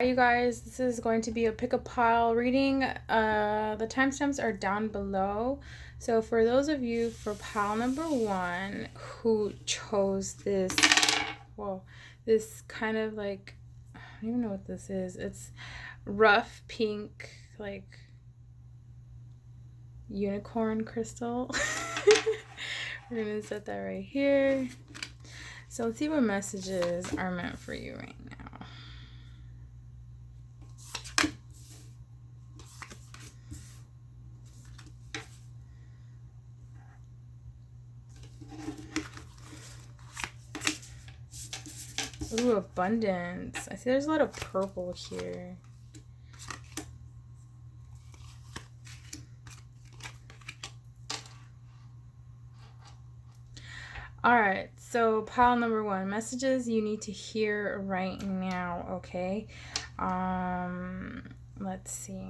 Hi, you guys, this is going to be a pick a pile reading. The timestamps are down below. So for those of you for pile number one who chose this, well, this kind of like, I don't even know what this is. It's rough pink, like unicorn crystal. We're gonna set that right here. So let's see what messages are meant for you right now. Ooh, abundance. I see there's a lot of purple here. All right, so pile number one, messages you need to hear right now, okay? Let's see.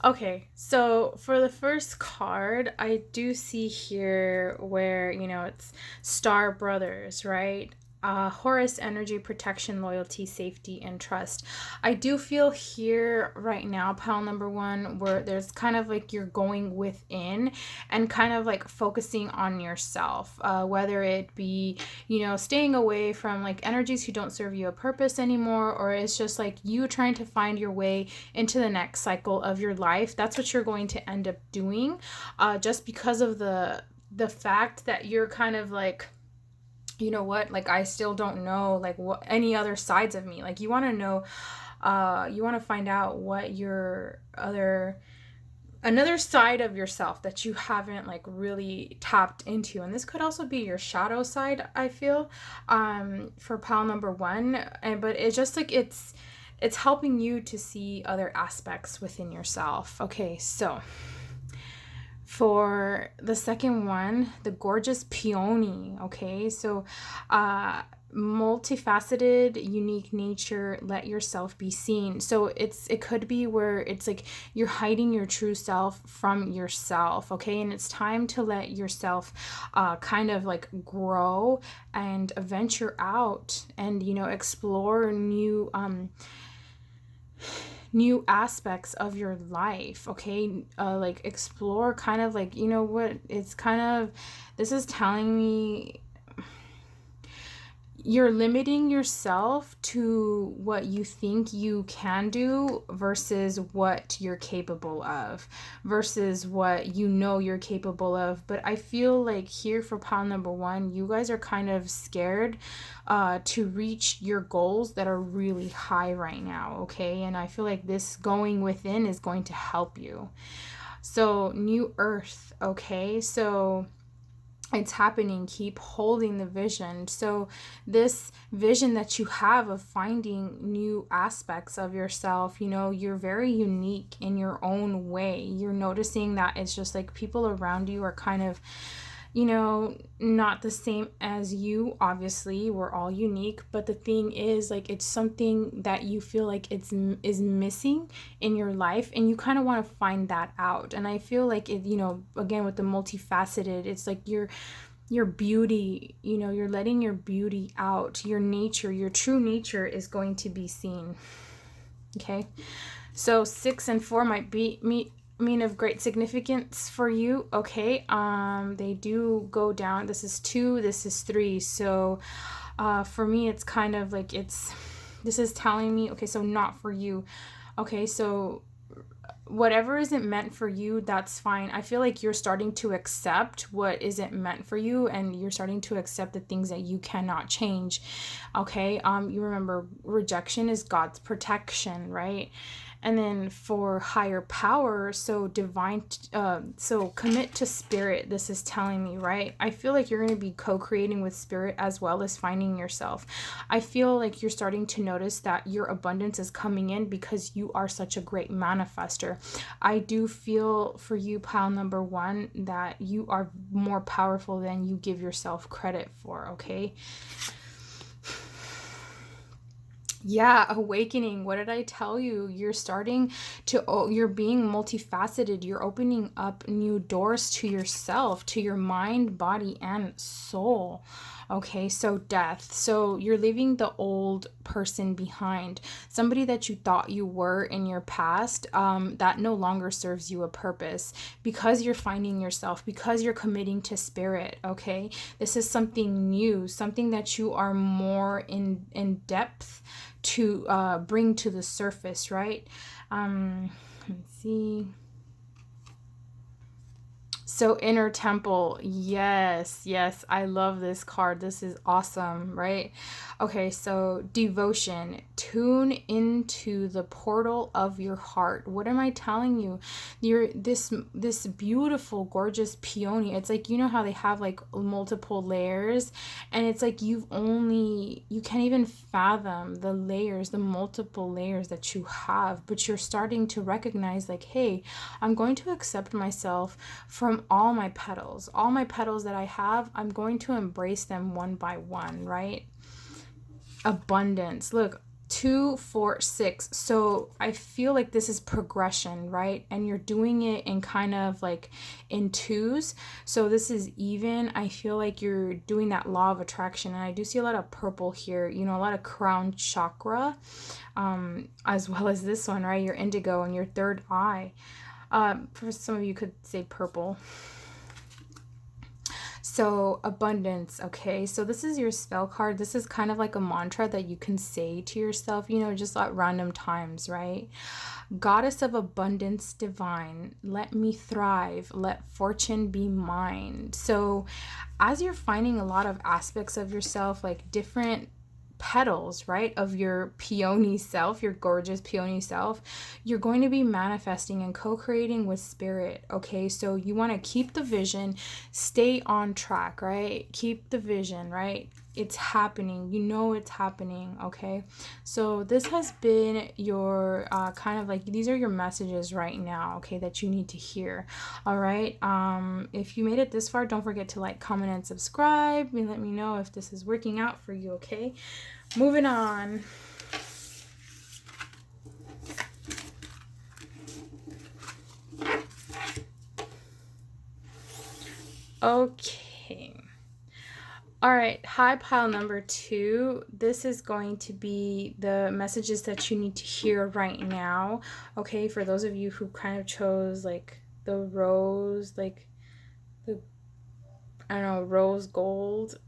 Okay, so for the first card, I do see here where, it's Star Brothers, right? Horus energy, protection, loyalty, safety, and trust. I do feel here right now, pile number one, where there's kind of like you're going within and kind of like focusing on yourself, whether it be, staying away from like energies who don't serve you a purpose anymore, or it's just like you trying to find your way into the next cycle of your life. That's what you're going to end up doing, just because of the fact that you're kind of like, you know what, like I still don't know like what any other sides of me. Like you want to know, you want to find out what your another side of yourself that you haven't like really tapped into. And this could also be your shadow side, I feel, for pile number one. But it's just like it's helping you to see other aspects within yourself. Okay, so for the second one, the gorgeous peony. Okay, so multifaceted, unique nature, let yourself be seen. So it could be where it's like you're hiding your true self from yourself. Okay, and it's time to let yourself kind of like grow and venture out and explore new aspects of your life. Okay, like explore kind of like, what it's kind of, this is telling me you're limiting yourself to what you think you can do versus what you're capable of, versus what you're capable of. But I feel like here for pile number one, you guys are kind of scared to reach your goals that are really high right now, okay? And I feel like this going within is going to help you. So new earth, okay? So it's happening. Keep holding the vision. So this vision that you have of finding new aspects of yourself, you're very unique in your own way. You're noticing that it's just like people around you are kind of, not the same as you. Obviously we're all unique, but the thing is, like, it's something that you feel like is missing in your life, and you kind of want to find that out. And I feel like it, again, with the multifaceted, it's like your beauty, you're letting your beauty out. Your nature, your true nature is going to be seen. Okay, so 6 and 4 might mean of great significance for you. Okay, they do go down. This is 2, this is 3. So for me, it's kind of like this is telling me, okay, so not for you. Okay, so whatever isn't meant for you, that's fine. I feel like you're starting to accept what isn't meant for you, and you're starting to accept the things that you cannot change. Okay, you remember rejection is God's protection, right? And then for higher power, so divine, so commit to spirit. This is telling me, right? I feel like you're going to be co-creating with spirit as well as finding yourself. I feel like you're starting to notice that your abundance is coming in because you are such a great manifester. I do feel for you, pile number one, that you are more powerful than you give yourself credit for. Okay, Yeah, awakening. What did I tell you? You're starting to, you're being multifaceted. You're opening up new doors to yourself, to your mind, body, and soul. Okay, so death. So you're leaving the old person behind. Somebody that you thought you were in your past, that no longer serves you a purpose because you're finding yourself, because you're committing to spirit. Okay, this is something new, something that you are more in depth to bring to the surface, right? Let's see. So inner temple, yes, yes, I love this card. This is awesome, right? Okay, so devotion, tune into the portal of your heart. What am I telling you? You're this beautiful, gorgeous peony. It's like, you know how they have like multiple layers, and it's like you can't even fathom the layers, the multiple layers that you have, but you're starting to recognize like, hey, I'm going to accept myself from all my petals that I have. I'm going to embrace them one by one, right? Abundance. Look, 2, 4, 6. So I feel like this is progression, right? And you're doing it in kind of like in twos. So this is even. I feel like you're doing that law of attraction. And I do see a lot of purple here, you know, a lot of crown chakra, as well as this one, right? Your indigo and your third eye. For some of you could say purple. So abundance, okay? So this is your spell card. This is kind of like a mantra that you can say to yourself, you know, just at random times, right? Goddess of abundance divine, let me thrive, let fortune be mine. So as you're finding a lot of aspects of yourself, like different petals, right, of your peony self, your gorgeous peony self, you're going to be manifesting and co-creating with spirit. Okay, so you want to keep the vision, stay on track, right? Keep the vision, right? It's happening, you know, it's happening. Okay, so this has been your kind of like, these are your messages right now, okay, that you need to hear. All right, if you made it this far, don't forget to like, comment, and subscribe, and let me know if this is working out for you. Okay, moving on. Okay. All right, high pile number 2. This is going to be the messages that you need to hear right now. Okay, for those of you who kind of chose like the rose, like the, I don't know, rose gold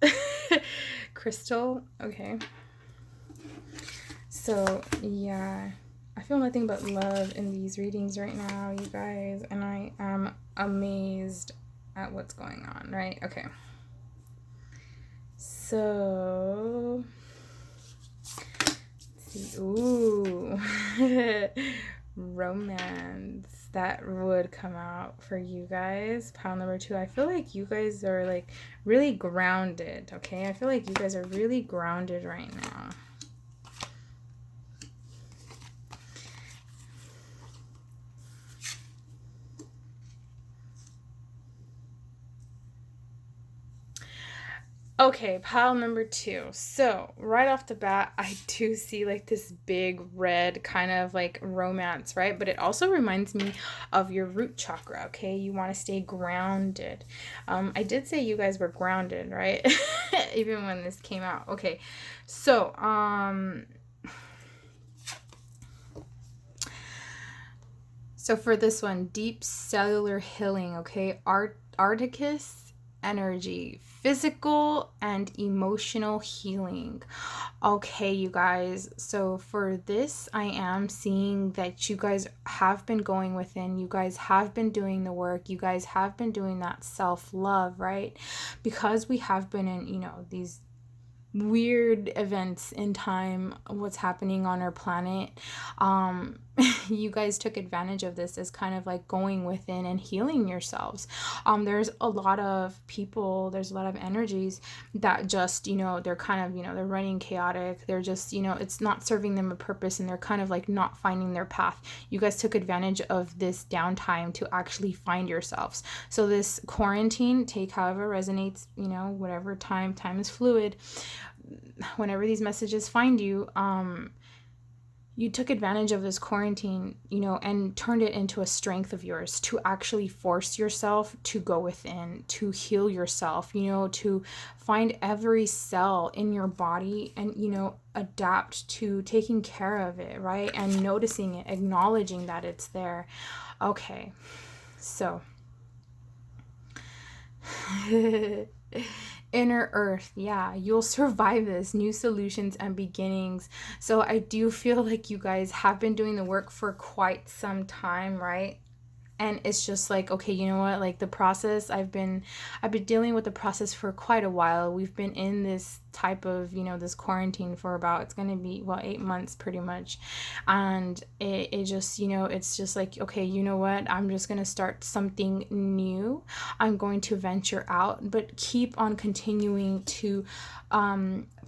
crystal. Okay. So, yeah. I feel nothing but love in these readings right now, you guys, and I am amazed at what's going on, right? Okay. So, let's see. Ooh. Romance. That would come out for you guys. Pile number 2. I feel like you guys are like really grounded, okay? I feel like you guys are really grounded right now. Okay, pile number 2. So, right off the bat, I do see like this big red kind of like romance, right? But it also reminds me of your root chakra, okay? You want to stay grounded. I did say you guys were grounded, right? Even when this came out. Okay, so, so for this one, deep cellular healing, okay? Arcticus energy, physical and emotional healing. Okay, you guys, so for this, I am seeing that you guys have been going within, you guys have been doing the work, you guys have been doing that self-love, right? Because we have been in, you know, these weird events in time, what's happening on our planet, you guys took advantage of this as kind of like going within and healing yourselves. There's a lot of people, there's a lot of energies that just, you know, they're kind of, you know, they're running chaotic, they're just, you know, it's not serving them a purpose, and they're kind of like not finding their path. You guys took advantage of this downtime to actually find yourselves. So this quarantine, take however resonates, you know, whatever time is fluid. Whenever these messages find you, you took advantage of this quarantine, and turned it into a strength of yours to actually force yourself to go within, to heal yourself, to find every cell in your body and, adapt to taking care of it, right? And noticing it, acknowledging that it's there. Okay, so inner earth, yeah, you'll survive this. New solutions and beginnings. So I do feel like you guys have been doing the work for quite some time, right? And it's just like, okay, you know what, like the process, I've been dealing with the process for quite a while. We've been in this type of, this quarantine for about, it's going to be, well, 8 months pretty much. And it just, it's just like, okay, you know what, I'm just going to start something new. I'm going to venture out, but keep on continuing to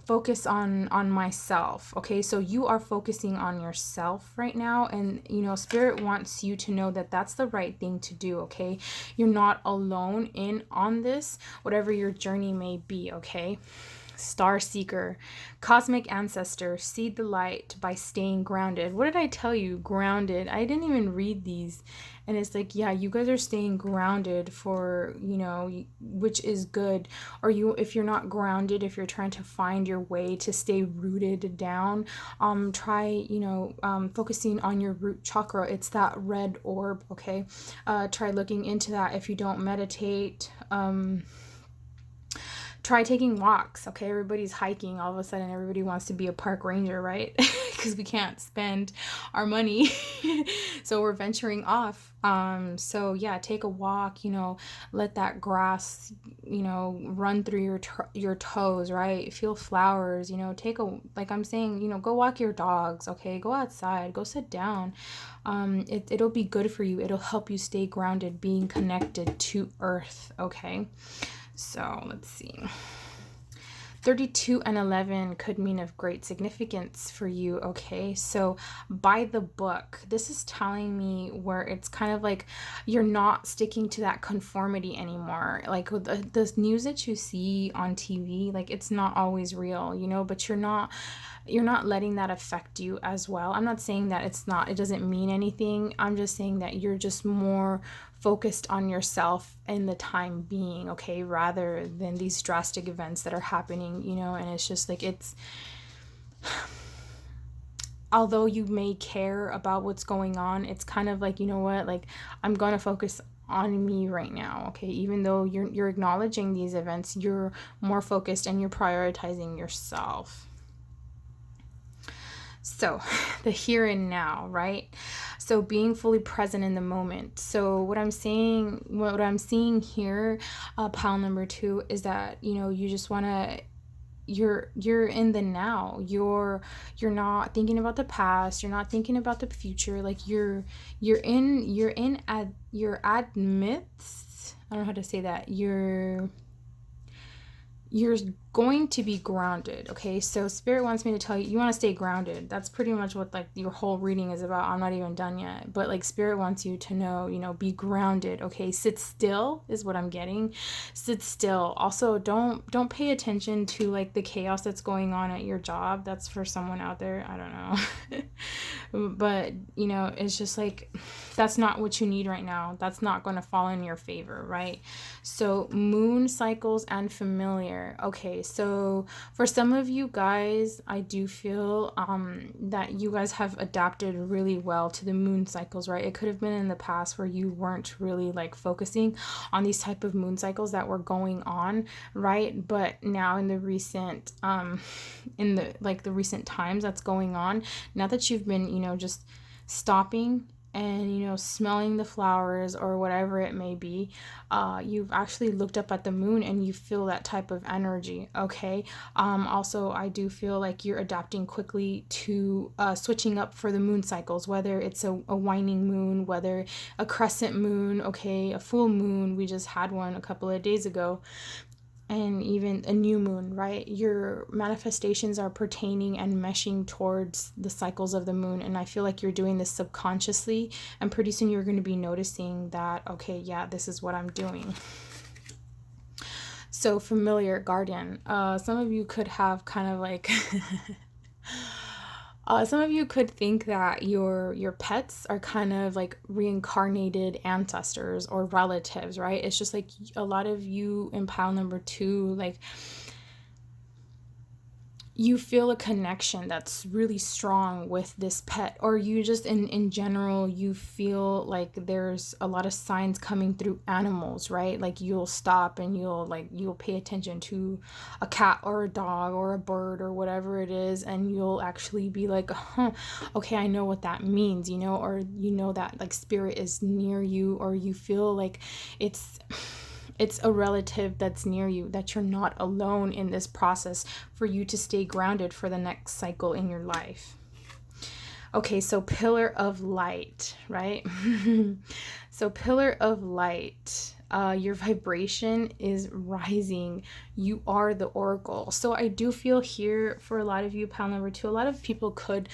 focus on myself. Okay, so you are focusing on yourself right now, and spirit wants you to know that that's the right thing to do. Okay, you're not alone in on this, whatever your journey may be. Okay, star seeker, cosmic ancestor, seed the light by staying grounded. What did I tell you? Grounded. I didn't even read these. And it's like, yeah, you guys are staying grounded for, which is good. Or if you're not grounded, if you're trying to find your way to stay rooted down, try, focusing on your root chakra. It's that red orb. Okay. Try looking into that. If you don't meditate, try taking walks. Okay, everybody's hiking. All of a sudden, everybody wants to be a park ranger, right? Because we can't spend our money. So we're venturing off. So yeah, take a walk, let that grass, run through your toes, right? Feel flowers, like I'm saying, go walk your dogs. Okay, go outside, go sit down. It'll be good for you. It'll help you stay grounded, being connected to earth. Okay. So let's see. 32 and 11 could mean of great significance for you. Okay, so by the book, this is telling me where it's kind of like you're not sticking to that conformity anymore. Like the news that you see on TV, like it's not always real, but you're not letting that affect you as well. I'm not saying that it doesn't mean anything. I'm just saying that you're just more focused on yourself in the time being, okay, rather than these drastic events that are happening, and it's just like, although you may care about what's going on, it's kind of like, like I'm going to focus on me right now. Okay, even though you're acknowledging these events, you're more focused and you're prioritizing yourself. So the here and now, right? So being fully present in the moment. So what I'm seeing here, pile number 2, is that, you just want to, you're in the now. You're not thinking about the past. You're not thinking about the future. Like you're amidst, I don't know how to say that. You're going to be grounded. Okay, so spirit wants me to tell you want to stay grounded. That's pretty much what like your whole reading is about. I'm not even done yet, but like spirit wants you to know, be grounded. Okay, sit still is what I'm getting. Sit still. Also, don't pay attention to like the chaos that's going on at your job. That's for someone out there, I don't know. But it's just like, that's not what you need right now. That's not going to fall in your favor, right? So moon cycles and familiar. Okay, so for some of you guys, I do feel that you guys have adapted really well to the moon cycles, right? It could have been in the past where you weren't really like focusing on these type of moon cycles that were going on, right? But now in the recent the recent times that's going on, now that you've been, just stopping and smelling the flowers or whatever it may be, you've actually looked up at the moon and you feel that type of energy. Okay, also I do feel like you're adapting quickly to switching up for the moon cycles, whether it's a waning moon, whether a crescent moon, okay, a full moon. We just had one a couple of days ago, and even a new moon, right? Your manifestations are pertaining and meshing towards the cycles of the moon. And I feel like you're doing this subconsciously, and pretty soon you're going to be noticing that, okay, yeah, this is what I'm doing. So familiar, guardian. Some of you could have kind of like Some of you could think that your pets are kind of like reincarnated ancestors or relatives, right? It's just like a lot of you in pile number 2, like you feel a connection that's really strong with this pet, or you just in general you feel like there's a lot of signs coming through animals, right? Like you'll stop and you'll pay attention to a cat or a dog or a bird or whatever it is, and you'll actually be like, huh, okay, I know what that means, or that like spirit is near you, or you feel like it's a relative that's near you, that you're not alone in this process, for you to stay grounded for the next cycle in your life. Okay, so pillar of light, right? So pillar of light, your vibration is rising. You are the oracle. So I do feel here for a lot of you, pile number 2, a lot of people could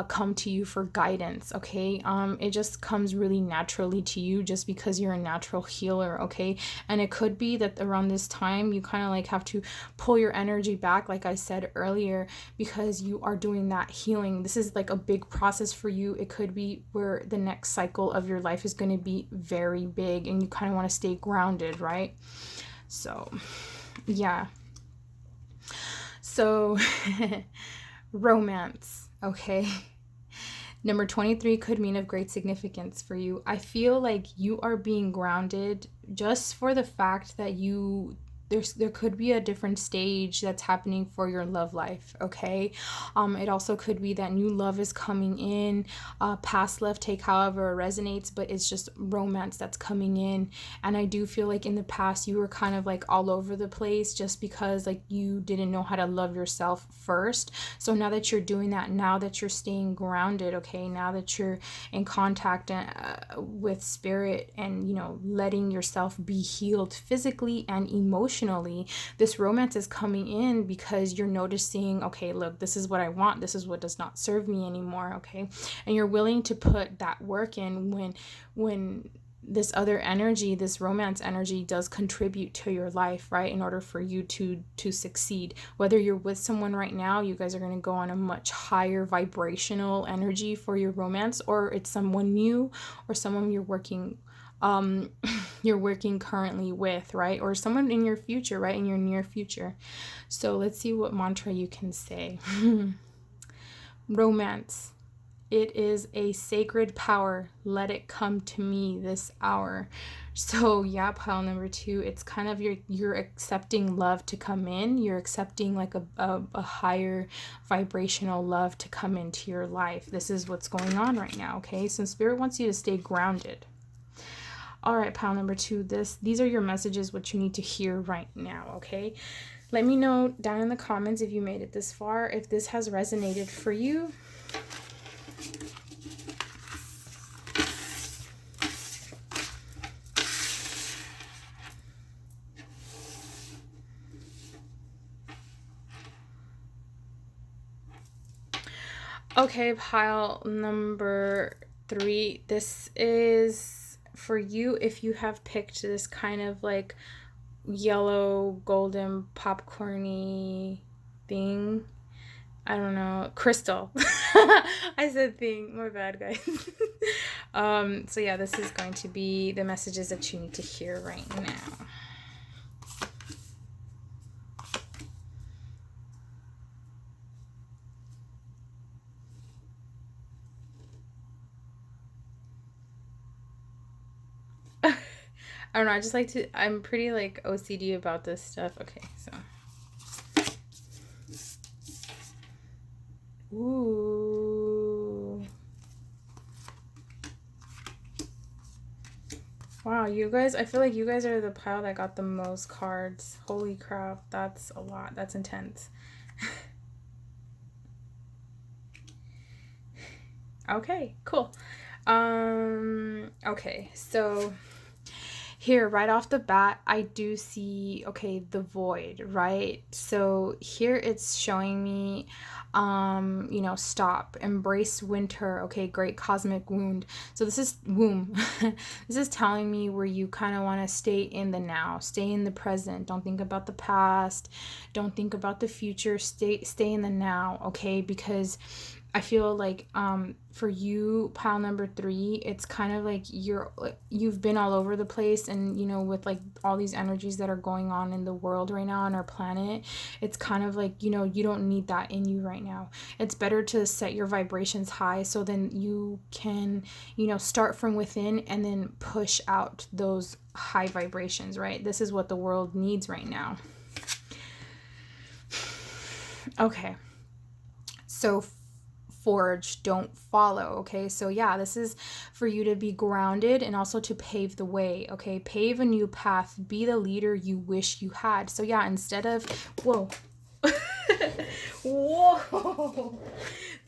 come to you for guidance, okay? It just comes really naturally to you just because you're a natural healer, okay? And it could be that around this time you kind of like have to pull your energy back, like I said earlier, because you are doing that healing. This is like a big process for you. It could be where the next cycle of your life is going to be very big and you kind of want to stay grounded, right? So yeah. So romance, okay? Number 23 could mean of great significance for you. I feel like you are being grounded just for the fact that there could be a different stage that's happening for your love life, okay? It also could be that new love is coming in, past love, take however it resonates, but it's just romance that's coming in. And I do feel like in the past you were kind of like all over the place just because like you didn't know how to love yourself first. So now that you're doing that, now that you're staying grounded, okay, now that you're in contact with spirit and letting yourself be healed physically and emotionally, this romance is coming in because you're noticing, okay, look, this is what I want, this is what does not serve me anymore, okay? And you're willing to put that work in when this other energy, this romance energy, does contribute to your life, right? In order for you to succeed. Whether you're with someone right now, you guys are going to go on a much higher vibrational energy for your romance, or it's someone new or someone you're working currently with, right? Or someone in your future, right? In your near future. So let's see what mantra you can say. Romance. It is a sacred power. Let it come to me this hour. So yeah, pile number 2, it's kind of you're accepting love to come in. You're accepting like a higher vibrational love to come into your life. This is what's going on right now, okay? So spirit wants you to stay grounded. All right, pile number 2, these are your messages, what you need to hear right now, okay? Let me know down in the comments if you made it this far, if this has resonated for you. Okay, pile number 3, this is for you if you have picked this kind of like yellow golden popcorny thing. I don't know, crystal. I said thing, my bad, guys. So yeah, this is going to be the messages that you need to hear right now. I don't know, I just like to, I'm pretty like OCD about this stuff. Okay, so. Ooh. Wow, you guys, I feel like you guys are the pile that got the most cards. Holy crap, that's a lot. That's intense. Okay, cool. Okay, so here right off the bat I do see, okay, the void, right? So here it's showing me stop, embrace winter, okay, great cosmic wound. So this is womb. This is telling me where you kind of want to stay in the now, stay in the present, don't think about the past, don't think about the future, stay in the now, okay? Because I feel like for you, pile number 3, it's kind of like you've been all over the place, and with like all these energies that are going on in the world right now on our planet, it's kind of like you don't need that in you right now. It's better to set your vibrations high, so then you can start from within and then push out those high vibrations, right? This is what the world needs right now. Okay, so forge, don't follow. Okay, so yeah, this is for you to be grounded and also to pave the way. Okay, pave a new path, be the leader you wish you had. So yeah, instead of whoa whoa,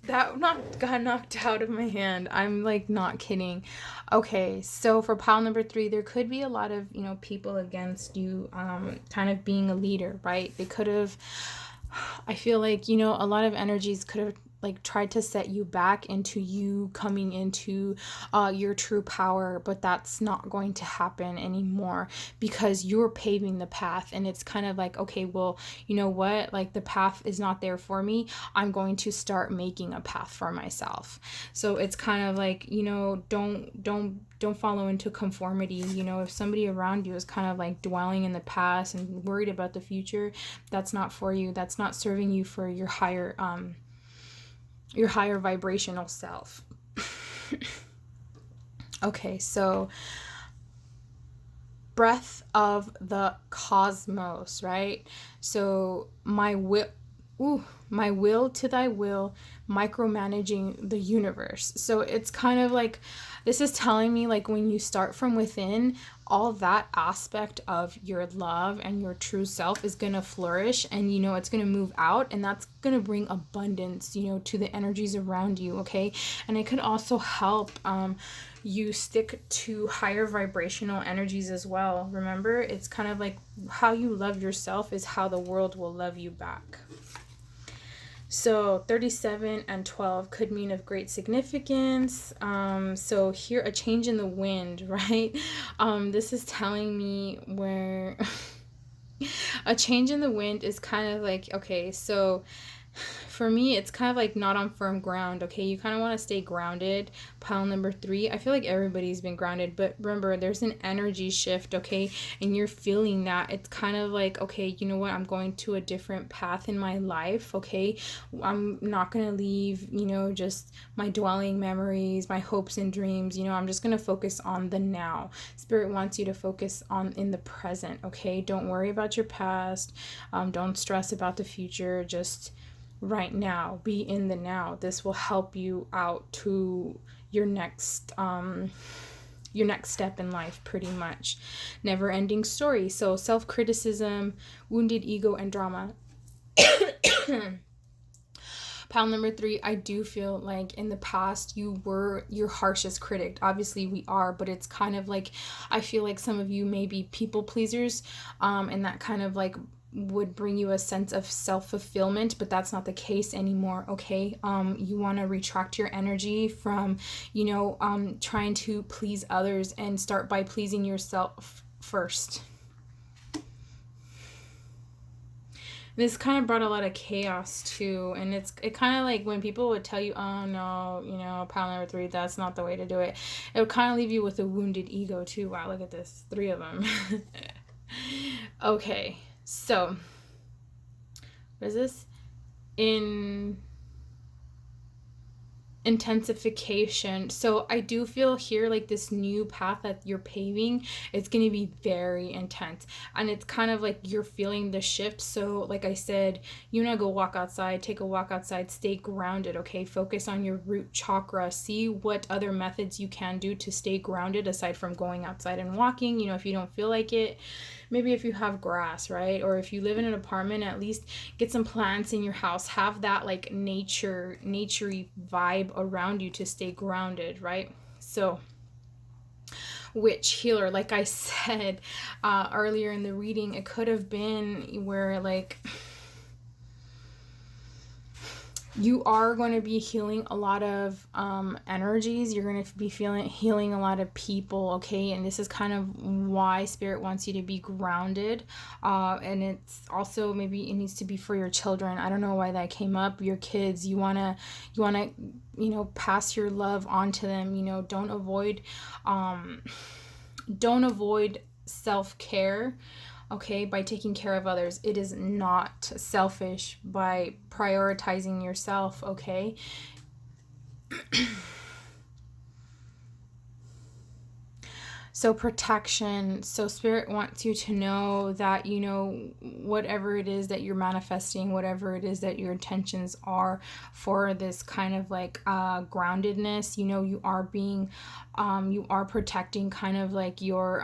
that got knocked out of my hand. I'm like not kidding. Okay, so for pile number 3, there could be a lot of people against you, kind of being a leader, right? They could have, I feel like a lot of energies could have like tried to set you back into you coming into your true power, but that's not going to happen anymore because you're paving the path. And it's kind of like, okay, well, you know what, like the path is not there for me, I'm going to start making a path for myself. So it's kind of like, don't follow into conformity. If somebody around you is kind of like dwelling in the past and worried about the future, that's not for you. That's not serving you for your higher vibrational self. Okay, so breath of the cosmos, right? So my will to thy will, micromanaging the universe. So it's kind of like, this is telling me like when you start from within, all that aspect of your love and your true self is going to flourish, and it's going to move out, and that's going to bring abundance to the energies around you. Okay, and it could also help you stick to higher vibrational energies as well. Remember, it's kind of like how you love yourself is how the world will love you back. So 37 and 12 could mean of great significance. So here, a change in the wind, right? This is telling me where a change in the wind is kind of like, okay, so for me, it's kind of like not on firm ground. Okay, you kind of want to stay grounded. Pile number 3, I feel like everybody's been grounded, but remember, there's an energy shift. Okay, and you're feeling that. It's kind of like, okay, you know what, I'm going to a different path in my life. Okay, I'm not gonna leave just my dwelling memories, my hopes and dreams. I'm just gonna focus on the now. Spirit wants you to focus on in the present. Okay, don't worry about your past, don't stress about the future. Just right now, be in the now. This will help you out to your next step in life, pretty much. Never ending story. So self-criticism, wounded ego, and drama. Pile number 3, I do feel like in the past you were your harshest critic. Obviously we are, but it's kind of like, I feel like some of you may be people pleasers, and that kind of like would bring you a sense of self-fulfillment, but that's not the case anymore. Okay, you want to retract your energy from trying to please others and start by pleasing yourself first. This kind of brought a lot of chaos too, and it kind of like when people would tell you, oh no, pile number 3, that's not the way to do it, it would kind of leave you with a wounded ego too. Wow, look at this, 3 of them. Okay, so what is this? Intensification. So I do feel here like this new path that you're paving, it's going to be very intense, and it's kind of like you're feeling the shift. So like I said, you want to go walk outside, take a walk outside, stay grounded. Okay, focus on your root chakra, see what other methods you can do to stay grounded aside from going outside and walking. If you don't feel like it, maybe if you have grass, right? Or if you live in an apartment, at least get some plants in your house. Have that like naturey vibe around you to stay grounded, right? So witch healer, like I said earlier in the reading, it could have been where like You are going to be healing a lot of energies. You're going to be healing a lot of people, okay? And this is kind of why Spirit wants you to be grounded. And it's also, maybe it needs to be for your children. I don't know why that came up. Your kids, you want to, pass your love on to them. Don't avoid self-care, okay, by taking care of others. It is not selfish by prioritizing yourself, okay? So protection. So Spirit wants you to know that, whatever it is that you're manifesting, whatever it is that your intentions are for this kind of like groundedness, you are being, you are protecting kind of like you're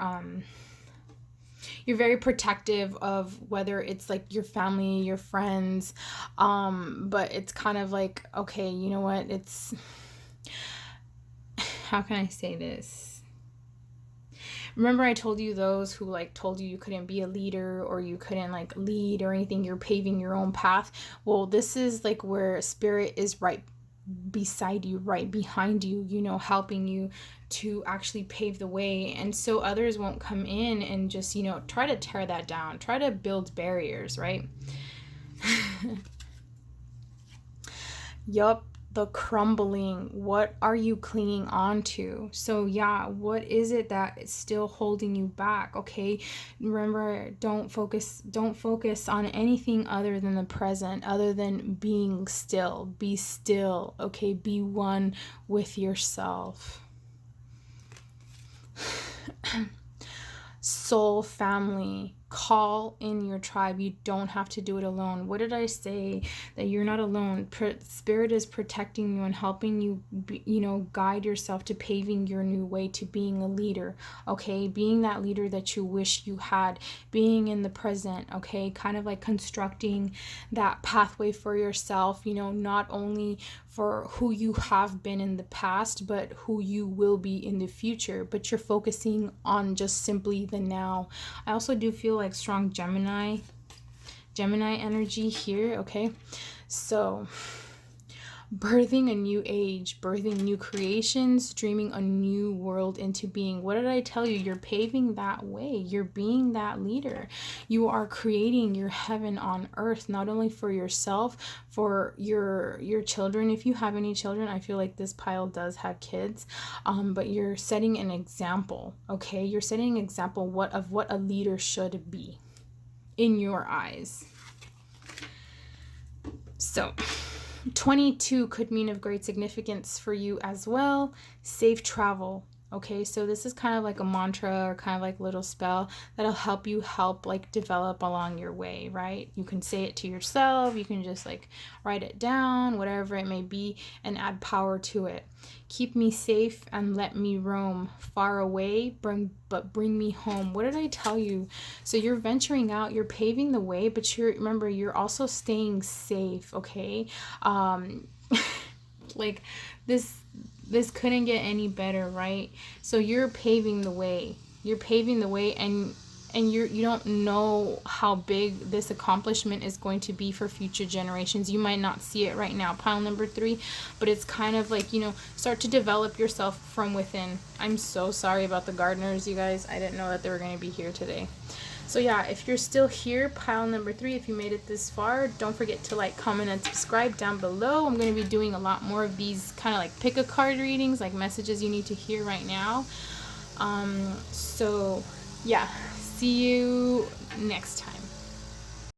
very protective of whether it's like your family, your friends, but it's kind of like, okay, you know what, it's, how can I say this? Remember I told you those who like told you couldn't be a leader or you couldn't like lead or anything, you're paving your own path. Well, this is like where Spirit is right beside you, right behind you, helping you to actually pave the way. And so others won't come in and just, try to tear that down, try to build barriers, right? Yup. The crumbling. What are you clinging on to? So yeah, what is it that is still holding you back? Okay, remember, don't focus on anything other than the present, other than being still. Be still, okay? Be one with yourself. Soul family, call in your tribe. You don't have to do it alone. What did I say? That you're not alone. Spirit is protecting you and helping you guide yourself to paving your new way to being a leader, okay? Being that leader that you wish you had, being in the present, okay? Kind of like constructing that pathway for yourself, not only for who you have been in the past, but who you will be in the future. But you're focusing on just simply the now. I also do feel like strong Gemini energy here, okay? So birthing a new age, birthing new creations, dreaming a new world into being. What did I tell you? You're paving that way. You're being that leader. You are creating your heaven on earth, not only for yourself, for your children. If you have any children, I feel like this pile does have kids, but you're setting an example, okay? You're setting an example of what a leader should be in your eyes. So 22 could mean of great significance for you as well. Safe travel. Okay, so this is kind of like a mantra or kind of like little spell that'll help you like develop along your way, right? You can say it to yourself, you can just like write it down, whatever it may be, and add power to it. Keep me safe and let me roam far away, but bring me home. What did I tell you? So you're venturing out, you're paving the way, but remember, you're also staying safe, okay? Like this couldn't get any better, right? So you're paving the way. You're paving the way, and you don't know how big this accomplishment is going to be for future generations. You might not see it right now, pile number 3, but it's kind of like, start to develop yourself from within. I'm so sorry about the gardeners, you guys. I didn't know that they were going to be here today. So yeah, if you're still here, pile number 3, if you made it this far, don't forget to like, comment, and subscribe down below. I'm going to be doing a lot more of these kind of like pick a card readings, like messages you need to hear right now. So yeah, see you next time.